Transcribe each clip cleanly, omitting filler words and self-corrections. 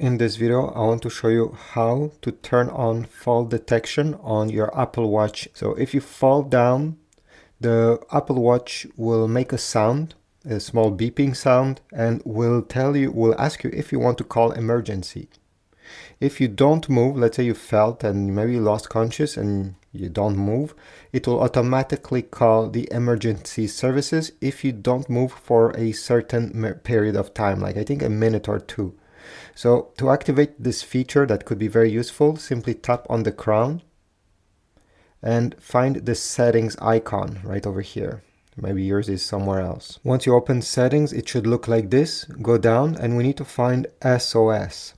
In this video, I want to show you how to turn on fall detection on your Apple Watch. So if you fall down, the Apple Watch will make a sound, a small beeping sound, and will ask you if you want to call emergency. If you don't move, let's say you fell and maybe you lost conscious and you don't move, it will automatically call the emergency services if you don't move for a certain period of time, like I think a minute or two. So to activate this feature that could be very useful, simply tap on the crown and find the settings icon right over here. Maybe yours is somewhere else. Once you open settings, it should look like this. Go down and we need to find SOS.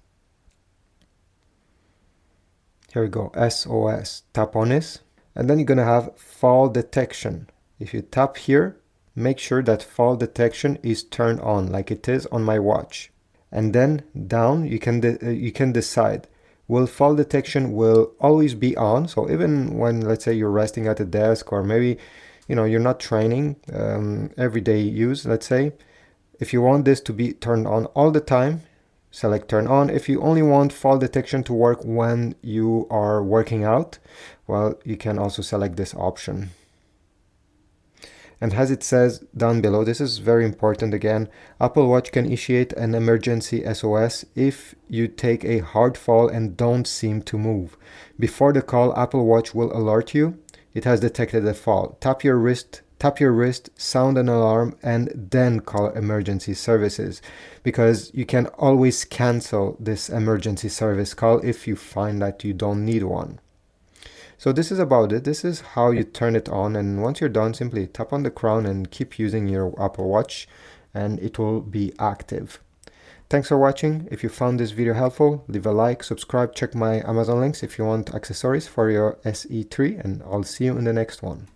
Here we go, SOS. Tap on this. And then you're going to have fall detection. If you tap here, make sure that fall detection is turned on like it is on my watch. And then down you can decide, will fall detection will always be on, so even when, let's say, you're resting at a desk, or maybe you're not training, everyday use, let's say, if you want this to be turned on all the time, select turn on. If you only want fall detection to work when you are working out, well, you can also select this option. And as it says down below, this is very important again, Apple Watch can initiate an emergency SOS if you take a hard fall and don't seem to move. Before the call, Apple Watch will alert you it has detected a fall. Tap your wrist, sound an alarm, and then call emergency services, because you can always cancel this emergency service call if you find that you don't need one. So this is about it. This is how you turn it on, and once you're done, simply tap on the crown and keep using your Apple Watch and it will be active. Thanks for watching. If you found this video helpful, leave a like, subscribe, check my Amazon links if you want accessories for your SE3, and I'll see you in the next one.